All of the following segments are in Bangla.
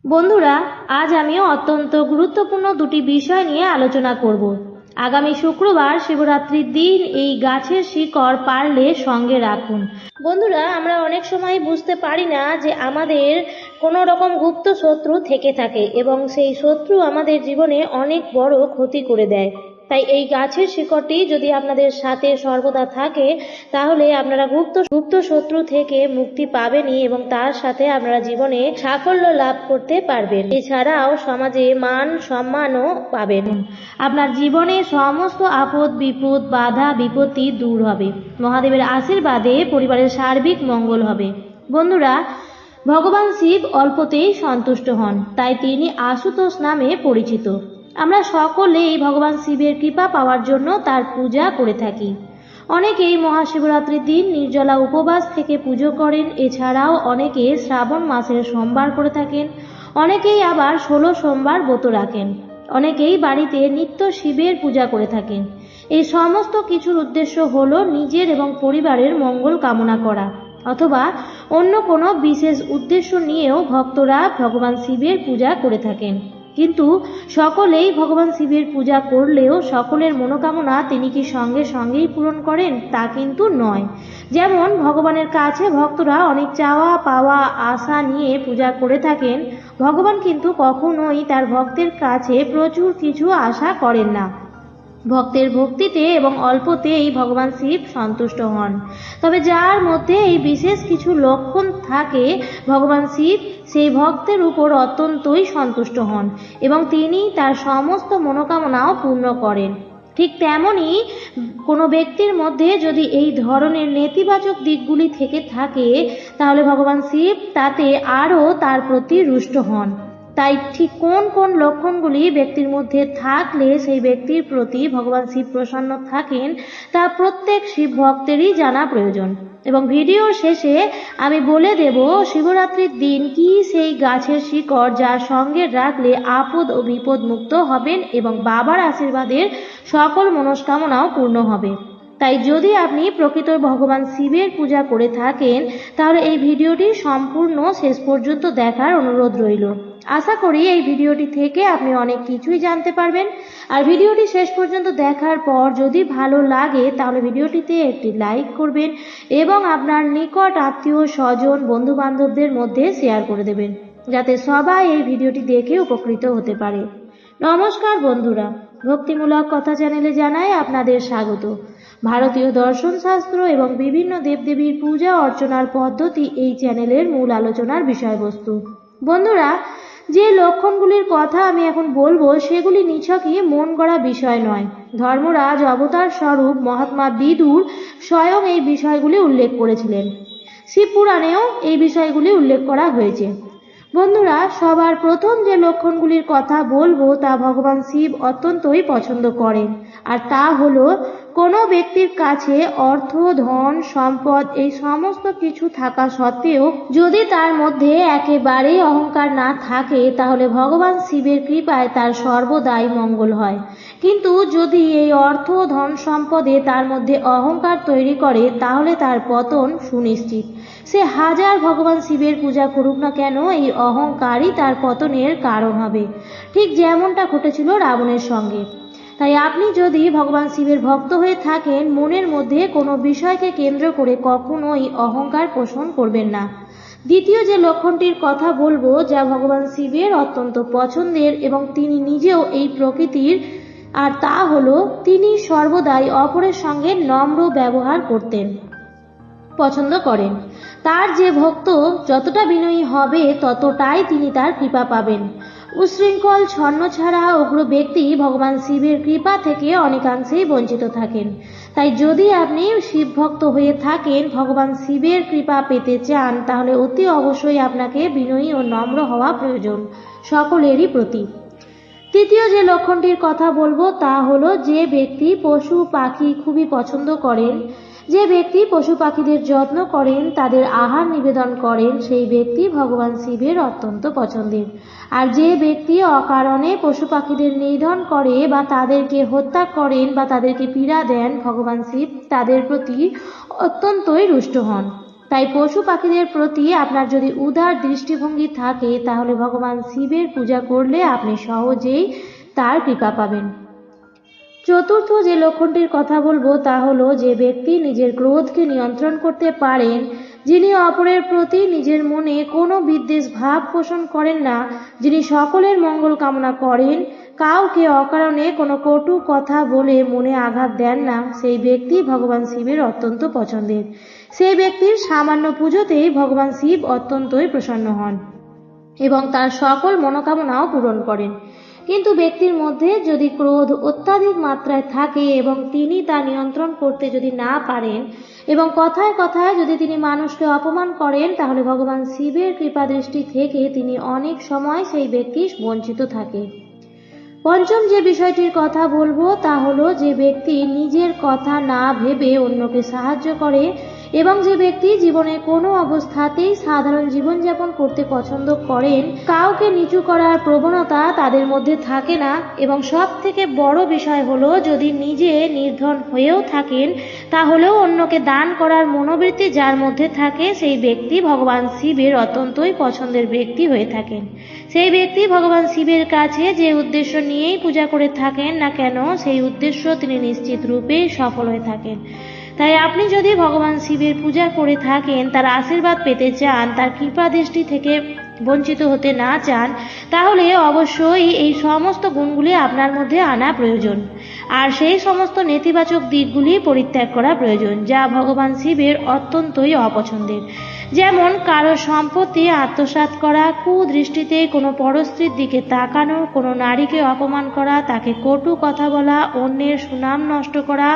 বন্ধুরা, আজ আমি অত্যন্ত গুরুত্বপূর্ণ দুটি বিষয় নিয়ে আলোচনা করব। আগামী শুক্রবার শিবরাত্রির দিন এই গাছের শিকড় পারলে সঙ্গে রাখুন। বন্ধুরা, আমরা অনেক সময় বুঝতে পারি না যে আমাদের কোনো রকম গুপ্ত শত্রু থেকে থাকে এবং সেই শত্রু আমাদের জীবনে অনেক বড় ক্ষতি করে দেয়। তাই এই গাছের শিকড়টি যদি আপনাদের সাথে সর্বদা থাকে তাহলে আপনারা গুপ্ত শত্রু থেকে মুক্তি পাবেনই এবং তার সাথে আপনারা জীবনে সাফল্য লাভ করতে পারবেন। এছাড়াও সমাজে মান সম্মানও পাবেন। আপনার জীবনে সমস্ত আপদ বিপদ বাধা বিপত্তি দূর হবে। মহাদেবের আশীর্বাদে পরিবারের সার্বিক মঙ্গল হবে। বন্ধুরা, ভগবান শিব অল্পতেই সন্তুষ্ট হন, তাই তিনি আশুতোষ নামে পরিচিত। আমরা সকলেই ভগবান শিবের কৃপা পাওয়ার জন্য তার পূজা করে থাকি। অনেকেই মহাশিবরাত্রির দিন নির্জলা উপবাস থেকে পুজো করেন। এছাড়াও অনেকে শ্রাবণ মাসের সোমবার করে থাকেন। অনেকেই আবার 16 সোমবার ব্রত রাখেন। অনেকেই বাড়িতে নিত্য শিবের পূজা করে থাকেন। এই সমস্ত কিছুর উদ্দেশ্য হলো নিজের এবং পরিবারের মঙ্গল কামনা করা, অথবা অন্য কোনো বিশেষ উদ্দেশ্য নিয়েও ভক্তরা ভগবান শিবের পূজা করে থাকেন। কিন্তু সকলেই ভগবান শিবের পূজা করলেও সকলের মনোকামনা তিনি কি সঙ্গে সঙ্গেই পূরণ করেন তা কিন্তু নয়। যেমন ভগবানের কাছে ভক্তরা অনেক চাওয়া পাওয়া আশা নিয়ে পূজা করে থাকেন, ভগবান কিন্তু কখনোই তার ভক্তের কাছে প্রচুর কিছু আশা করেন না। ভক্তের ভক্তিতে এবং অল্পতেই ভগবান শিব সন্তুষ্ট হন। তবে যার মধ্যে এই বিশেষ কিছু লক্ষণ থাকে, ভগবান শিব সেই ভক্তের উপর অত্যন্তই সন্তুষ্ট হন এবং তিনি তার সমস্ত মনোকামনাও পূর্ণ করেন। ঠিক তেমনই কোনো ব্যক্তির মধ্যে যদি এই ধরনের নেতিবাচক দিকগুলি থেকে থাকে তাহলে ভগবান শিব তাতে আরও তার প্রতি রুষ্ট হন। তাই ঠিক কোন কোন লক্ষণগুলি ব্যক্তির মধ্যে থাকলে সেই ব্যক্তির প্রতি ভগবান শিব প্রসন্ন থাকেন তা প্রত্যেক শিব ভক্তেরই জানা প্রয়োজন। এবং ভিডিওর শেষে আমি বলে দেব শিবরাত্রির দিন কি সেই গাছের শিকড় যার সঙ্গে রাখলে আপদ ও বিপদ মুক্ত হবেন এবং বাবার আশীর্বাদের সকল মনস্কামনাও পূর্ণ হবে। তাই যদি আপনি প্রকৃত ভগবান শিবের পূজা করে থাকেন তাহলে এই ভিডিওটি সম্পূর্ণ শেষ পর্যন্ত দেখার অনুরোধ রইল। আশা করি এই ভিডিওটি থেকে আপনি অনেক কিছুই জানতে পারবেন। আর ভিডিওটি শেষ পর্যন্ত দেখার পর যদি ভালো লাগে তাহলে ভিডিওটিতে একটি লাইক করবেন এবং আপনার নিকট আত্মীয় স্বজন বন্ধু বান্ধবদের মধ্যে শেয়ার করে দেবেন, যাতে সবাই এই ভিডিওটি দেখে উপকৃত হতে পারে। নমস্কার বন্ধুরা, ভক্তিমূলক কথা চ্যানেলে জানাই আপনাদের স্বাগত। ভারতীয় দর্শন শাস্ত্র এবং বিভিন্ন দেবদেবীর পূজা অর্চনার পদ্ধতি এই চ্যানেলের মূল আলোচনার বিষয়বস্তু। বন্ধুরা, যে লক্ষণগুলির কথা আমি এখন বলবো সেগুলি নিছকই মন গড়া বিষয় নয়। ধর্মরাজ অবতার স্বরূপ মহাত্মা বিদুর স্বয়ং এই বিষয়গুলি উল্লেখ করেছিলেন। শিবপুরাণেও এই বিষয়গুলি উল্লেখ করা হয়েছে। বন্ধুরা, সবার প্রথম যে লক্ষণগুলির কথা বলবো তা ভগবান শিব অত্যন্তই পছন্দ করেন, আর তা হলো কোনো ব্যক্তির কাছে অর্থ ধন সম্পদ এই সমস্ত কিছু থাকা সত্ত্বেও যদি তার মধ্যে একেবারেই অহংকার না থাকে তাহলে ভগবান শিবের কৃপায় তার সর্বদাই মঙ্গল হয়। কিন্তু যদি এই অর্থ ধন সম্পদে তার মধ্যে অহংকার তৈরি করে তাহলে তার পতন সুনিশ্চিত। সে হাজার ভগবান শিবের পূজা করুক না কেন, এই অহংকারই তার পতনের কারণ হবে, ঠিক যেমনটা ঘটেছিল রাবণের সঙ্গে। তাই আপনি যদি ভগবান শিবের ভক্ত হয়ে থাকেন, মনের মধ্যে কোনো বিষয়কে কেন্দ্র করে কখনোই অহংকার পোষণ করবেন না। দ্বিতীয় যে লক্ষণটির কথা বলবো যা ভগবান শিবের অত্যন্ত পছন্দের এবং তিনি নিজেও এই প্রকৃতির, আর তা হলো তিনি সর্বদাই অপরের সঙ্গে নম্র ব্যবহার করতেন পছন্দ করেন। তার যে ভক্ত যতটা বিনয়ী হবে ততটাই তিনি তার কৃপা পাবেন। উশৃঙ্খল ছন্নছাড়া উগ্র ব্যক্তি ভগবান শিবের কৃপা থেকে অনেকাংশেই বঞ্চিত থাকেন। তাই যদি আপনি শিব ভক্ত হয়ে থাকেন, ভগবান শিবের কৃপা পেতে চান, তাহলে অতি অবশ্যই আপনাকে বিনয়ী ও নম্র হওয়া প্রয়োজন সকলেরই প্রতি। তৃতীয় যে লক্ষণটির কথা বলবো তা হলো যে ব্যক্তি পশু পাখি খুবই পছন্দ করেন, যে ব্যক্তি পশু পাখিদের যত্ন করেন, তাদের আহার নিবেদন করেন, সেই ব্যক্তি ভগবান শিবের অত্যন্ত পছন্দের। আর যে ব্যক্তি অকারণে পশু পাখিদের নিধন করে বা তাদেরকে হত্যা করেন বা তাদেরকে পীড়া দেন, ভগবান শিব তাদের প্রতি অত্যন্তই রুষ্ট হন। তাই পশু পাখিদের প্রতি আপনার যদি উদার দৃষ্টিভঙ্গি থাকে তাহলে ভগবান শিবের পূজা করলে আপনি সহজেই তার কৃপা পাবেন। চতুর্থ যে লক্ষণটির কথা বলবো তা হলো যে ব্যক্তি নিজের ক্রোধকে নিয়ন্ত্রণ করতে পারেন, যিনি অপরের প্রতি নিজের মনে কোনো বিদ্বেষ ভাব পোষণ করেন না, যিনি সকলের মঙ্গল কামনা করেন, কাউকে অকারণে কোনো কটু কথা বলে মনে আঘাত দেন না, সেই ব্যক্তি ভগবান শিবের অত্যন্ত পছন্দের। সেই ব্যক্তির সামান্য পুজোতেই ভগবান শিব অত্যন্তই প্রসন্ন হন এবং তার সকল মনোকামনাও পূরণ করেন। কিন্তু ব্যক্তির মধ্যে যদি ক্রোধ অত্যাধিক মাত্রায় থাকে এবং তিনি তা নিয়ন্ত্রণ করতে যদি না পারেন এবং কথায় কথায় যদি তিনি মানুষকে অপমান করেন তাহলে ভগবান শিবের কৃপা দৃষ্টি থেকে তিনি অনেক সময় সেই ব্যক্তি বঞ্চিত থাকে। পঞ্চম যে বিষয়টির কথা বলবো তা হলো যে ব্যক্তি নিজের কথা না ভেবে অন্যকে সাহায্য করে এবং যে ব্যক্তি জীবনে কোনো অবস্থাতেই সাধারণ জীবনযাপন করতে পছন্দ করেন, কাউকে নিচু করার প্রবণতা তাদের মধ্যে থাকে না এবং সব থেকে বড় বিষয় হলো যদি নিজে নির্ধন হয়েও থাকেন তাহলেও অন্যকে দান করার মনোবৃত্তি যার মধ্যে থাকে সেই ব্যক্তি ভগবান শিবের অত্যন্তই পছন্দের ব্যক্তি হয়ে থাকেন। সেই ব্যক্তি ভগবান শিবের কাছে যে উদ্দেশ্য নিয়েই পূজা করে থাকেন না কেন সেই উদ্দেশ্য তিনি নিশ্চিত রূপেই সফল হয়ে থাকেন। তাই আপনি যদি ভগবান শিবের পূজা করে থাকেন, তার আশীর্বাদ পেতে চান, তার কৃপা দৃষ্টি থেকে বঞ্চিত হতে না চান, তাহলে অবশ্যই এই সমস্ত গুণগুলি আপনার মধ্যে আনা প্রয়োজন আর সেই সমস্ত নেতিবাচক দিকগুলি পরিত্যাগ করা প্রয়োজন যা ভগবান শিবের অত্যন্তই অপছন্দের। যেমন কারো সম্পত্তি আত্মসাৎ করা, কুদৃষ্টিতে কোনো পরস্ত্রীর দিকে তাকানো, কোনো নারীকে অপমান করা, তাকে কটু কথা বলা, অন্যের সুনাম নষ্ট করা,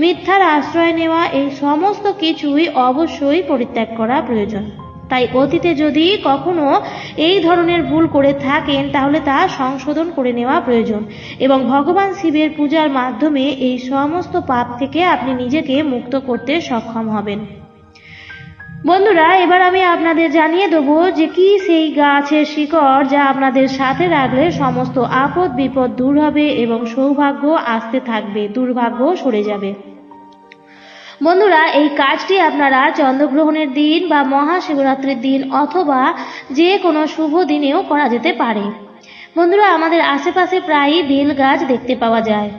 মিথ্যার আশ্রয় নেওয়া, এই সমস্ত কিছুই অবশ্যই পরিত্যাগ করা প্রয়োজন। তাই অতীতে যদি কখনো এই ধরনের ভুল করে থাকেন তাহলে তা সংশোধন করে নেওয়া প্রয়োজন এবং ভগবান শিবের পূজার মাধ্যমে এই সমস্ত পাপ থেকে আপনি নিজেকে মুক্ত করতে সক্ষম হবেন। বন্ধুরা, এবার আমি আপনাদের জানিয়ে দেবো যে কি সেই গাছের শিকড় যা আপনাদের সাথে রাখলে সমস্ত আপদ বিপদ দূর হবে এবং সৌভাগ্য আসতে থাকবে, দুর্ভাগ্য সরে যাবে। বন্ধুরা, এই কাজটি আপনারা চন্দ্রগ্রহণের দিন বা মহাশিবরাত্রির দিন অথবা যে কোনো শুভ দিনেও করা যেতে পারে। বন্ধুরা, আমাদের আশেপাশে প্রায়ই বেল গাছ দেখতে পাওয়া যায়।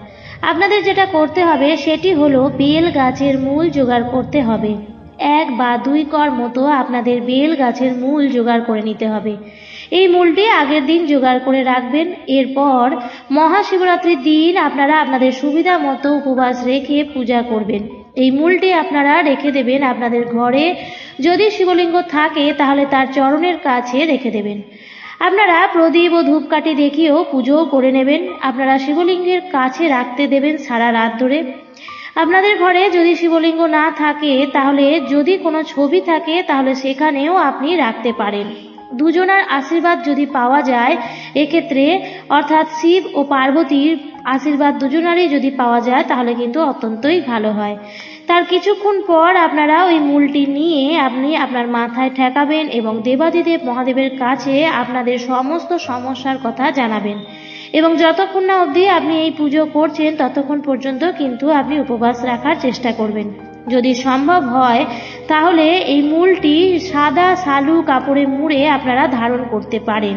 আপনাদের যেটা করতে হবে সেটি হলো বেল গাছের মূল জোগাড় করতে হবে। 1 বা 2 কর মতো আপনাদের বেল গাছের মূল জোগাড় করে নিতে হবে। এই মূলটি আগের দিন জোগাড় করে রাখবেন। এরপর মহাশিবরাত্রির দিন আপনারা আপনাদের সুবিধা মতো উপবাস রেখে পূজা করবেন। এই মূলটি আপনারা রেখে দেবেন আপনাদের ঘরে, যদি শিবলিঙ্গ থাকে তাহলে তার চরণের কাছে রেখে দেবেন। আপনারা প্রদীপ ও ধূপকাঠি দেখিয়েও পুজো করে নেবেন। আপনারা শিবলিঙ্গের কাছে রাখতে দেবেন সারা রাত ধরে। আপনাদের ঘরে যদি শিবলিঙ্গ না থাকে তাহলে যদি কোনো ছবি থাকে তাহলে সেখানেও আপনি রাখতে পারেন। দুজনার আশীর্বাদ যদি পাওয়া যায় এক্ষেত্রে, অর্থাৎ শিব ও পার্বতীর আশীর্বাদ দুজনারই যদি পাওয়া যায় তাহলে কিন্তু অত্যন্তই ভালো হয়। তার কিছুক্ষণ পর আপনারা ওই মূলটি নিয়ে আপনি আপনার মাথায় ঠেকাবেন এবং দেবাদিদেব মহাদেবের কাছে আপনাদের সমস্ত সমস্যার কথা জানাবেন এবং যতক্ষণ না অবধি আপনি এই পুজো করছেন ততক্ষণ পর্যন্ত কিন্তু আপনি উপবাস রাখার চেষ্টা করবেন। যদি সম্ভব হয় তাহলে এই মূলটি সাদা শালু কাপড়ে মুড়ে আপনারা ধারণ করতে পারেন।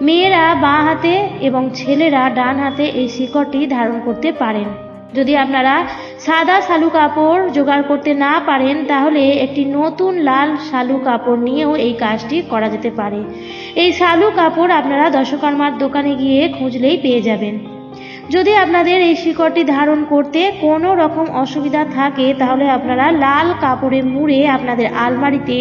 মেয়েরা বাঁ হাতে এবং ছেলেরা ডান হাতে এই শিকড়টি ধারণ করতে পারেন। যদি আপনারা সাদা শালু কাপড় জোগাড় করতে না পারেন তাহলে একটি নতুন লাল শালু কাপড় নিয়েও এই কাজটি করা যেতে পারে। এই শালু কাপড় আপনারা দশকর্মার দোকানে গিয়ে খুঁজলেই পেয়ে যাবেন। যদি আপনাদের এই শিকড়টি ধারণ করতে কোনো রকম অসুবিধা থাকে তাহলে আপনারা লাল কাপড়ে মুড়ে আপনাদের আলমারিতে,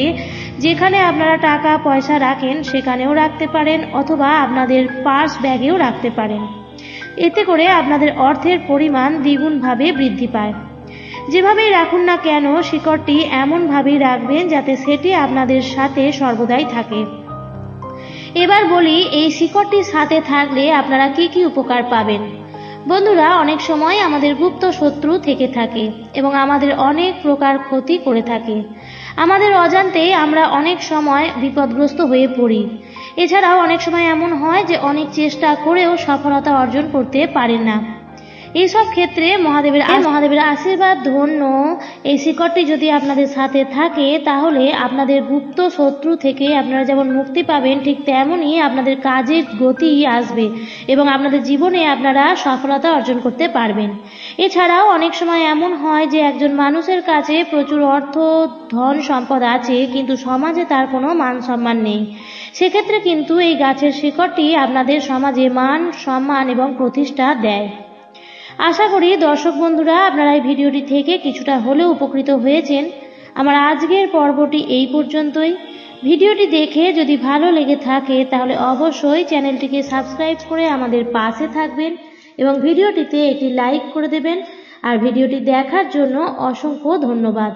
যেখানে আপনারা টাকা পয়সা রাখেন সেখানেও রাখতে পারেন অথবা আপনাদের পার্স ব্যাগেও রাখতে পারেন। এতে করে আপনাদের অর্থের পরিমাণ দ্বিগুণভাবে বৃদ্ধি পায়। যেভাবেই রাখুন না কেন শিকড়টি এমনভাবেই রাখবেন যাতে সেটি আপনাদের সাথে সর্বদাই থাকে। এবার বলি এই শিকড়টির সাথে থাকলে আপনারা কি কি উপকার পাবেন। বন্ধুরা, অনেক সময় আমাদের গুপ্ত শত্রু থেকে থাকে এবং আমাদের অনেক প্রকার ক্ষতি করে থাকে। আমাদের অজান্তেই আমরা অনেক সময় বিপদগ্রস্ত হয়ে পড়ি। এছাড়াও অনেক সময় এমন হয় যে অনেক চেষ্টা করেও সফলতা অর্জন করতে পারেন না। এইসব ক্ষেত্রে মহাদেবের আশীর্বাদ ধন্য এই শিকড়টি যদি আপনাদের সাথে থাকে তাহলে আপনাদের গুপ্ত শত্রু থেকে আপনারা যেমন মুক্তি পাবেন, ঠিক তেমনই আপনাদের কাজের গতি আসবে এবং আপনাদের জীবনে আপনারা সফলতা অর্জন করতে পারবেন। এছাড়াও অনেক সময় এমন হয় যে একজন মানুষের কাছে প্রচুর অর্থ ধন সম্পদ আছে, কিন্তু সমাজে তার কোনো মান সম্মান নেই। সেক্ষেত্রে কিন্তু এই গাছের শিকড়টি আপনাদের সমাজে মান সম্মান এবং প্রতিষ্ঠা দেয়। আশা করি দর্শক বন্ধুরা আপনারা এই ভিডিওটি থেকে কিছুটা হলেও উপকৃত হয়েছেন। আমার আজকের পর্বটি এই পর্যন্তই। ভিডিওটি দেখে যদি ভালো লেগে থাকে তাহলে অবশ্যই চ্যানেলটিকে সাবস্ক্রাইব করে আমাদের পাশে থাকবেন এবং ভিডিওটিতে একটি লাইক করে দেবেন। আর ভিডিওটি দেখার জন্য অসংখ্য ধন্যবাদ।